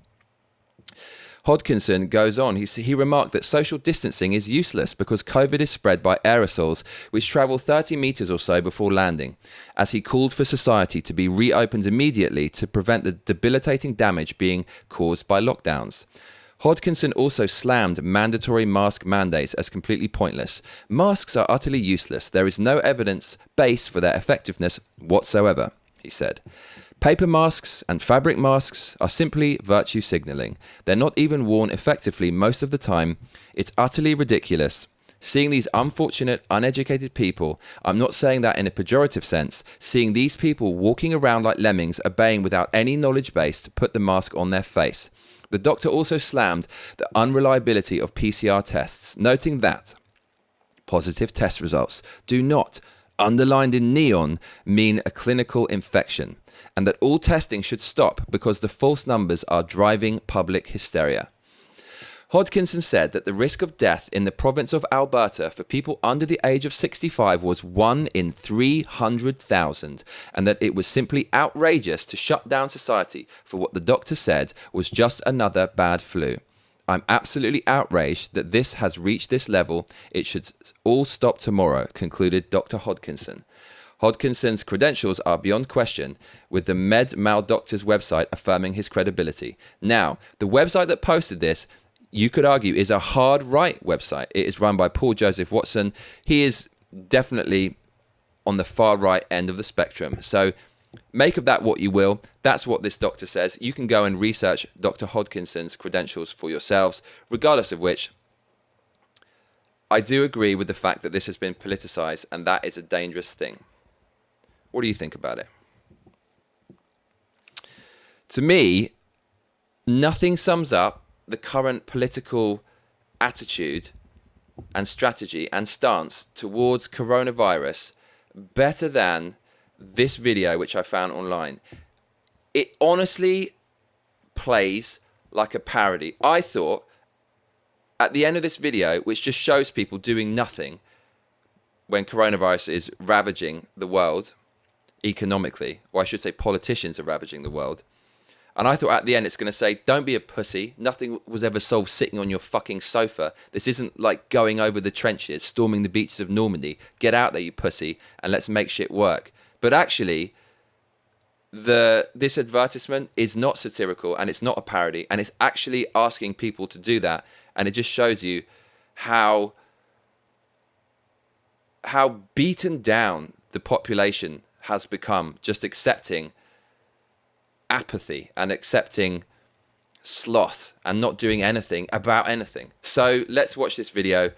Hodgkinson goes on. He remarked that social distancing is useless because COVID is spread by aerosols, which travel 30 meters or so before landing, as he called for society to be reopened immediately to prevent the debilitating damage being caused by lockdowns. Hodgkinson also slammed mandatory mask mandates as completely pointless. Masks are utterly useless. There is no evidence base for their effectiveness whatsoever, he said. Paper masks and fabric masks are simply virtue signaling. They're not even worn effectively most of the time. It's utterly ridiculous. Seeing these unfortunate, uneducated people, I'm not saying that in a pejorative sense, seeing these people walking around like lemmings, obeying without any knowledge base to put the mask on their face. The doctor also slammed the unreliability of PCR tests, noting that positive test results do not underlined in neon, mean a clinical infection, and that all testing should stop because the false numbers are driving public hysteria. Hodgkinson said that the risk of death in the province of Alberta for people under the age of 65 was 1 in 300,000, and that it was simply outrageous to shut down society for what the doctor said was just another bad flu. I'm absolutely outraged that this has reached this level. It should all stop tomorrow, concluded Dr. Hodgkinson. Hodgkinson's credentials are beyond question, with the Med Mal Doctor's website affirming his credibility. Now, the website that posted this, you could argue, is a hard right website. It is run by Paul Joseph Watson. He is definitely on the far right end of the spectrum. So make of that what you will. That's what this doctor says. You can go and research Dr. Hodgkinson's credentials for yourselves, regardless of which, I do agree with the fact that this has been politicized, and that is a dangerous thing. What do you think about it? To me, nothing sums up the current political attitude and strategy and stance towards coronavirus better than this video, which I found online. It honestly plays like a parody. I thought at the end of this video, which just shows people doing nothing when coronavirus is ravaging the world economically, or I should say politicians are ravaging the world. And I thought at the end it's going to say, don't be a pussy. Nothing was ever solved sitting on your fucking sofa. This isn't like going over the trenches, storming the beaches of Normandy. Get out there, you pussy, and let's make shit work. But actually, this advertisement is not satirical, and it's not a parody, and it's actually asking people to do that. And it just shows you how beaten down the population has become, just accepting apathy and accepting sloth and not doing anything about anything. So let's watch this video.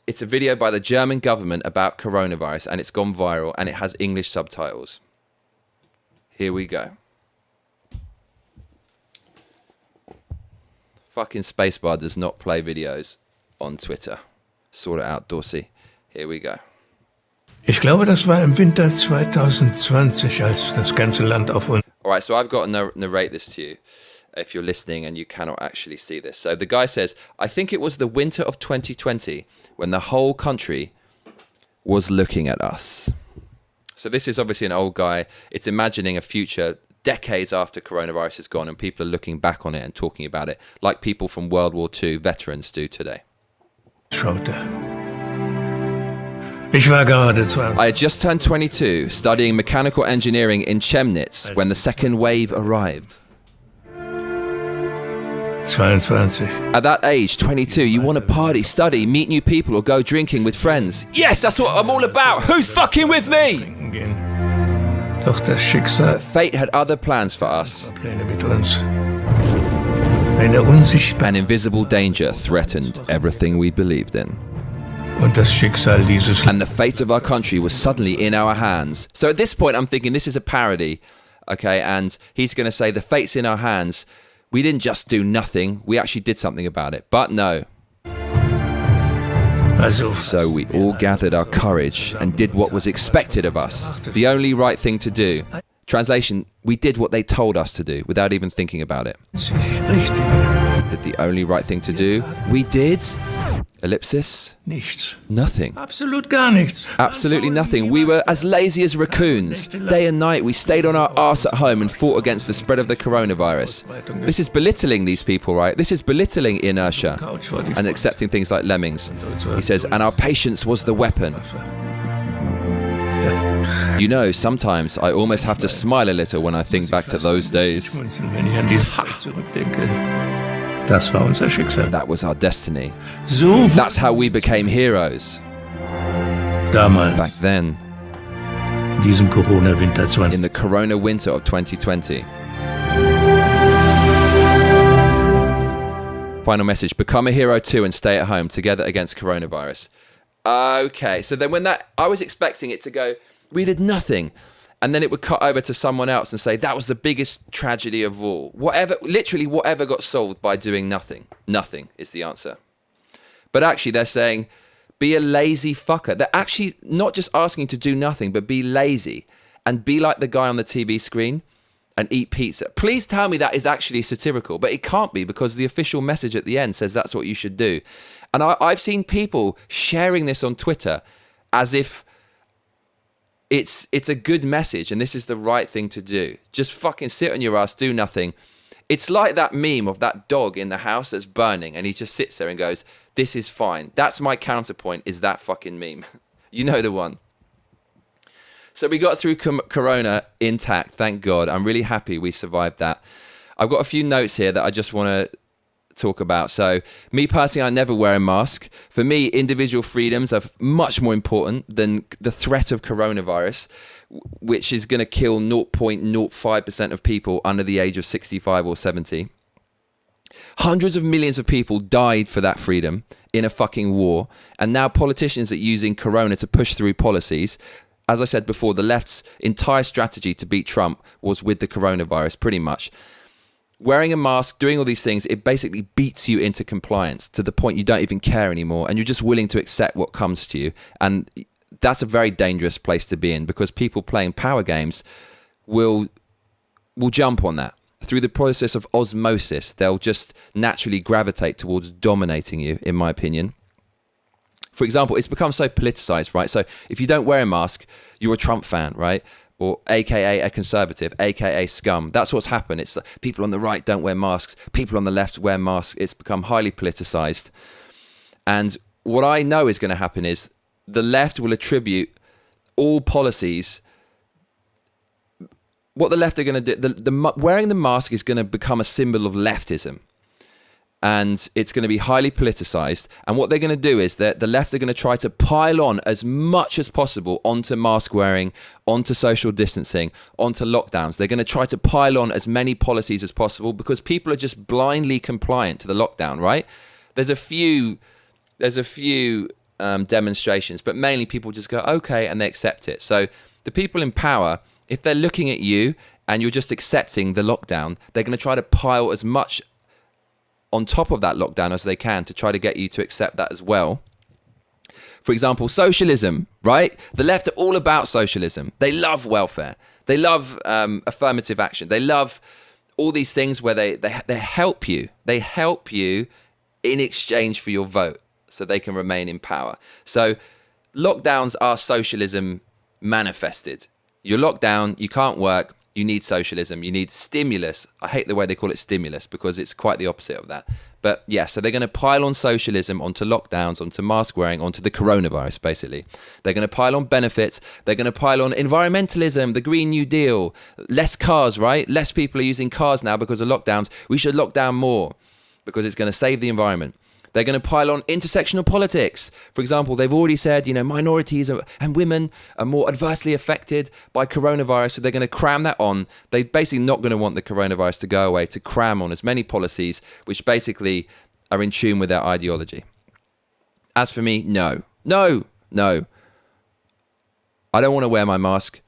It's a video by the German government about coronavirus, and it's gone viral, and it has English subtitles. Here we go. Fucking spacebar does not play videos on Twitter. Sort it out, Dorsey. Here we go. Ich glaube, das war im Winter 2020, als das ganze Land auf uns. All right, so I've got to narrate this to you if you're listening and you cannot actually see this. So the guy says, I think it was the winter of 2020 when the whole country was looking at us. So this is obviously an old guy. It's imagining a future decades after coronavirus is gone, and people are looking back on it and talking about it like people from World War II veterans do today. Schaute. Ich war gerade 20. I had just turned 22, studying mechanical engineering in Chemnitz when the second wave arrived. 22. At that age, 22, you want to party, study, meet new people, or go drinking with friends. Yes, that's what I'm all about. Who's fucking with me? Doch das Schicksal. Fate had other plans for us. Pläne mit uns. Eine unsichtbare. An invisible danger threatened everything we believed in. Und das Schicksal dieses. And the fate of our country was suddenly in our hands. So at this point, I'm thinking this is a parody, okay? And he's going to say the fate's in our hands. We didn't just do nothing. We actually did something about it. But no. So we all gathered our courage and did what was expected of us. The only right thing to do. Translation, we did what they told us to do without even thinking about it. Did the only right thing to do? We did. Ellipsis. Nichts. Nothing. Absolut gar nichts. Absolutely nothing. We were as lazy as raccoons. Day and night, we stayed on our arse at home and fought against the spread of the coronavirus. This is belittling these people, right? This is belittling inertia and accepting things like lemmings. He says, and our patience was the weapon. You know, sometimes I almost have to smile a little when I think back to those days. Das war unser Schicksal. That was our destiny. So. That's how we became heroes. Damals. Back then. Diesen Corona-Winter 20. In the Corona winter of 2020. Final message. Become a hero too and stay at home together against coronavirus. Okay, so then when that, I was expecting it to go, we did nothing. And then it would cut over to someone else and say, that was the biggest tragedy of all. Whatever, literally whatever got solved by doing nothing. Nothing is the answer. But actually they're saying, Be a lazy fucker. They're actually not just asking you to do nothing, but be lazy and be like the guy on the TV screen and eat pizza. Please tell me that is actually satirical, but it can't be because the official message at the end says that's what you should do. And I've seen people sharing this on Twitter as if it's a good message and this is the right thing to do. Just fucking sit on your ass, do nothing. It's like that meme of that dog in the house that's burning and he just sits there and goes, this is fine. That's my counterpoint, is that fucking meme. You know the one. So we got through Corona intact, thank God. I'm really happy we survived that. I've got a few notes here that I just want to talk about. So me personally, I never wear a mask. For me, individual freedoms are much more important than the threat of coronavirus, which is going to kill 0.05% of people under the age of 65 or 70. Hundreds of millions of people died for that freedom in a fucking war. And now politicians are using corona to push through policies. As I said before, the left's entire strategy to beat Trump was with the coronavirus, pretty much. Wearing a mask, doing all these things, it basically beats you into compliance to the point you don't even care anymore. And you're just willing to accept what comes to you. And that's a very dangerous place to be in, because people playing power games will jump on that. Through the process of osmosis, they'll just naturally gravitate towards dominating you, in my opinion. For example, it's become so politicized, right? So if you don't wear a mask, you're a Trump fan, right? Or AKA a conservative, AKA scum. That's what's happened. It's people on the right don't wear masks. People on the left wear masks. It's become highly politicized. And what I know is going to happen is the left will attribute all policies. What the left are going to do, wearing the mask is going to become a symbol of leftism. And it's going to be highly politicized. And what they're going to do is that the left are going to try to pile on as much as possible onto mask wearing, onto social distancing, onto lockdowns. They're going to try to pile on as many policies as possible because people are just blindly compliant to the lockdown, right? There's a few demonstrations, but mainly people just go, okay, and they accept it. So the people in power, if they're looking at you and you're just accepting the lockdown, they're going to try to pile as much on top of that lockdown as they can to try to get you to accept that as well. For example, socialism, right? The left are all about socialism. They love welfare. They love affirmative action. They love all these things where they help you. They help you in exchange for your vote so they can remain in power. So lockdowns are socialism manifested. You're locked down, you can't work, you need socialism, you need stimulus. I hate the way they call it stimulus because it's quite the opposite of that. But yeah, so they're going to pile on socialism, onto lockdowns, onto mask wearing, onto the coronavirus, basically. They're going to pile on benefits. They're going to pile on environmentalism, the Green New Deal, less cars, right? Less people are using cars now because of lockdowns. We should lock down more because it's going to save the environment. They're going to pile on intersectional politics. For example, they've already said, minorities and women are more adversely affected by coronavirus, so they're going to cram that on. They're basically not going to want the coronavirus to go away, to cram on as many policies which basically are in tune with their ideology. As for me, no. I don't want to wear my mask.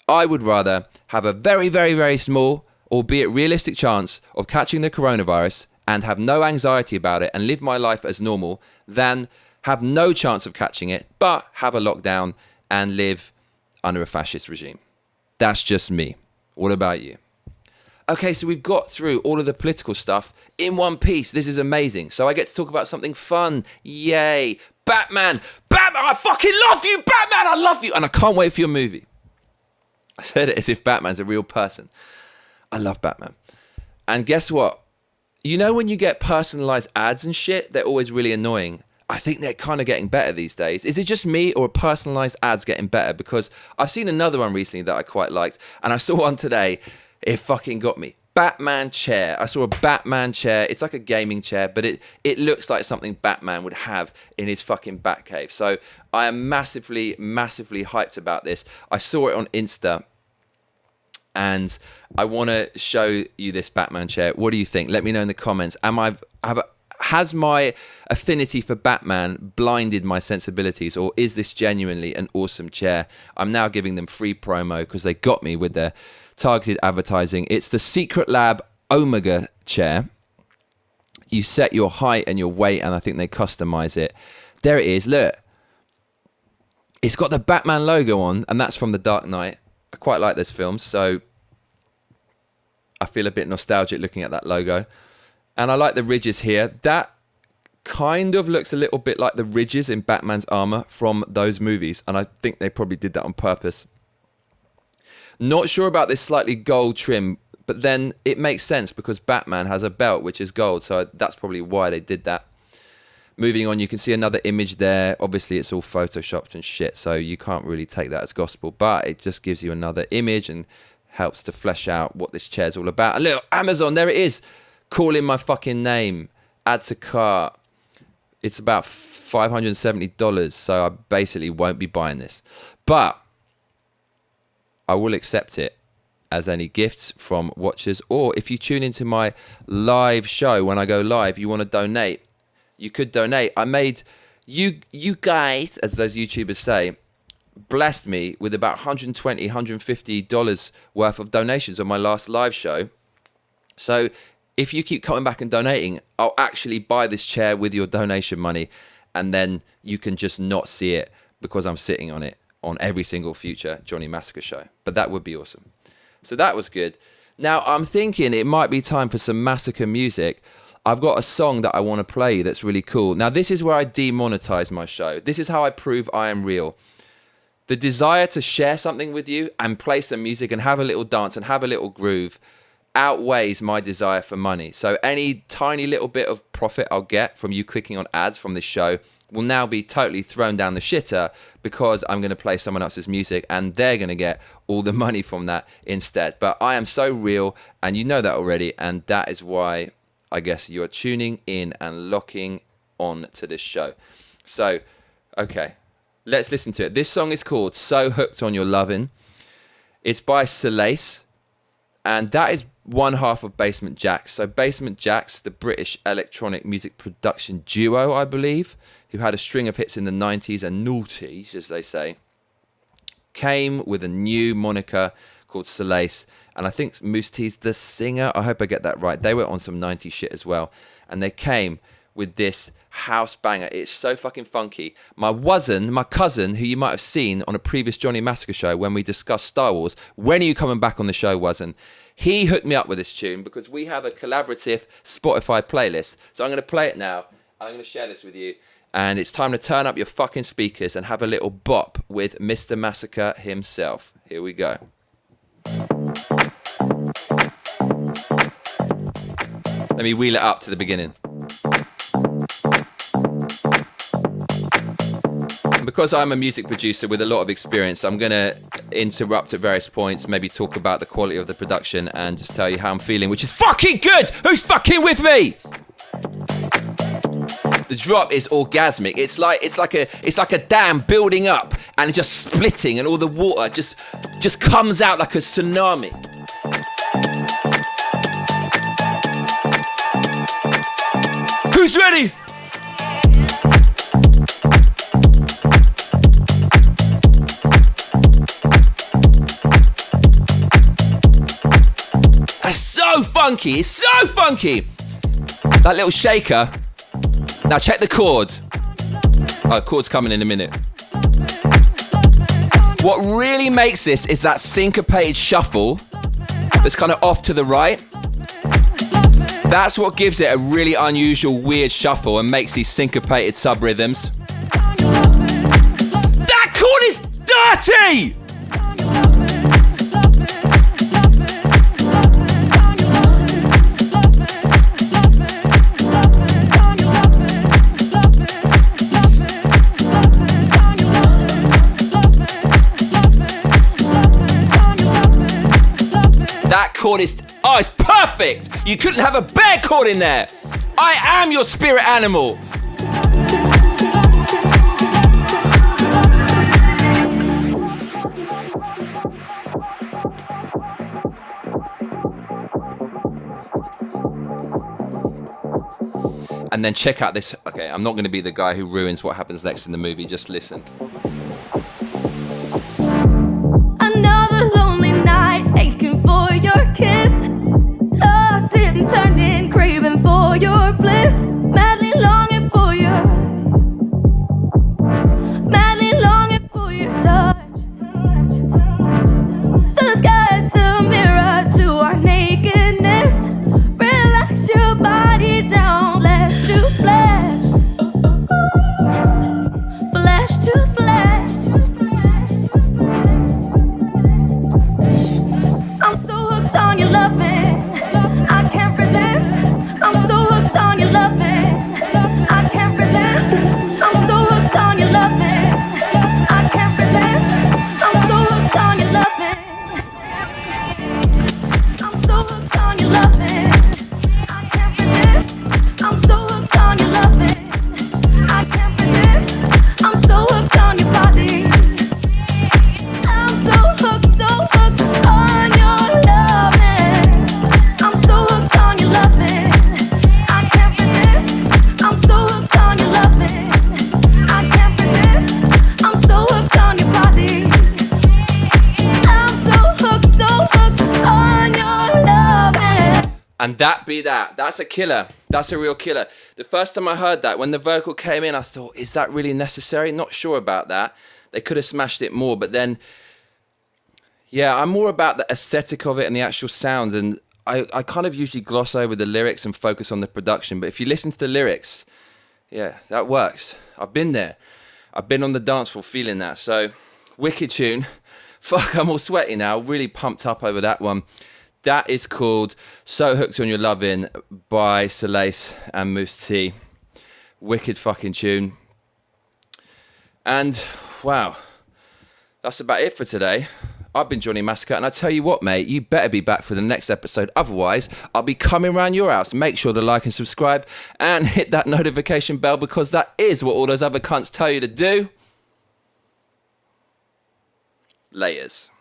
I would rather have a very, very, very small, albeit realistic chance of catching the coronavirus and have no anxiety about it and live my life as normal than have no chance of catching it, but have a lockdown and live under a fascist regime. That's just me. What about you? Okay, so we've got through all of the political stuff in one piece. This is amazing. So I get to talk about something fun. Yay. Batman, I fucking love you, Batman, I love you. And I can't wait for your movie. I said it as if Batman's a real person. I love Batman. And guess what? You know when you get personalized ads and shit, they're always really annoying. I think they're kind of getting better these days. Is it just me or personalized ads getting better? Because I've seen another one recently that I quite liked, and I saw one today. It fucking got me. Batman chair. I saw a Batman chair. It's like a gaming chair, but it looks like something Batman would have in his fucking Batcave. So I am massively, massively hyped about this. I saw it on Insta. And I want to show you this Batman chair. What do you think? Let me know in the comments. Has my affinity for Batman blinded my sensibilities, or is this genuinely an awesome chair? I'm now giving them free promo because they got me with their targeted advertising. It's the Secret Lab Omega chair. You set your height and your weight, and I think they customize it. There it is. Look. It's got the Batman logo on, and that's from The Dark Knight. I quite like this film, so I feel a bit nostalgic looking at that logo. And I like the ridges here. That kind of looks a little bit like the ridges in Batman's armor from those movies, and I think they probably did that on purpose. Not sure about this slightly gold trim, but then it makes sense because Batman has a belt which is gold, so that's probably why they did that. Moving on, you can see another image there. Obviously, it's all photoshopped and shit, so you can't really take that as gospel, but it just gives you another image and helps to flesh out what this chair's all about. A little Amazon, there it is. Call in my fucking name. Add to cart. It's about $570, so I basically won't be buying this. But I will accept it as any gifts from watchers, or if you tune into my live show when I go live, you want to donate, you could donate. I made you guys, as those YouTubers say, blessed me with about $120, $150 worth of donations on my last live show. So if you keep coming back and donating, I'll actually buy this chair with your donation money, and then you can just not see it because I'm sitting on it on every single future Johnny Massacre show. But that would be awesome. So that was good. Now I'm thinking it might be time for some Massacre music. I've got a song that I want to play that's really cool. Now this is where I demonetize my show. This is how I prove I am real. The desire to share something with you and play some music and have a little dance and have a little groove outweighs my desire for money. So any tiny little bit of profit I'll get from you clicking on ads from this show will now be totally thrown down the shitter because I'm going to play someone else's music and they're going to get all the money from that instead. But I am so real, and you know that already, and that is why I guess you're tuning in and locking on to this show. So, okay, let's listen to it. This song is called So Hooked on Your Lovin'. It's by Selace, and that is one half of Basement Jaxx. So Basement Jaxx, the British electronic music production duo, I believe, who had a string of hits in the 90s and noughties, as they say, came with a new moniker called Selace. And I think Mousse T's the singer. I hope I get that right. They were on some 90s shit as well. And they came with this house banger. It's so fucking funky. My cousin, who you might have seen on a previous Johnny Massacre show when we discussed Star Wars, when are you coming back on the show, Wuzzin? He hooked me up with this tune because we have a collaborative Spotify playlist. So I'm going to play it now. And I'm going to share this with you. And it's time to turn up your fucking speakers and have a little bop with Mr. Massacre himself. Here we go. Let me wheel it up to the beginning. And because I'm a music producer with a lot of experience, I'm going to interrupt at various points, maybe talk about the quality of the production and just tell you how I'm feeling, which is fucking good! Who's fucking with me? The drop is orgasmic. It's like a dam building up and it's just splitting, and all the water just comes out like a tsunami. Who's ready? That's so funky. It's so funky. That little shaker. Now check the chords. Oh, chords coming in a minute. What really makes this is that syncopated shuffle that's kind of off to the right. That's what gives it a really unusual, weird shuffle and makes these syncopated sub-rhythms. That chord is dirty! That chord is, it's perfect! You couldn't have a better chord in there! I am your spirit animal! And then check out this, okay, I'm not going to be the guy who ruins what happens next in the movie, just listen. Another lonely night, aching for your kiss, tossing, turning, craving for your bliss, madly longing for your And that be that. That's a killer. That's a real killer. The first time I heard that, when the vocal came in, I thought, is that really necessary? Not sure about that. They could have smashed it more. But then, yeah, I'm more about the aesthetic of it and the actual sounds. And I kind of usually gloss over the lyrics and focus on the production. But if you listen to the lyrics, yeah, that works. I've been there. I've been on the dance floor feeling that. So, wicked tune. Fuck, I'm all sweaty now. Really pumped up over that one. That is called So Hooked on Your Lovin' by Selace and Mousse T. Wicked fucking tune. And, wow, that's about it for today. I've been Johnny Massacre, and I tell you what, mate, you better be back for the next episode. Otherwise, I'll be coming around your house. Make sure to like and subscribe and hit that notification bell, because that is what all those other cunts tell you to do. Layers.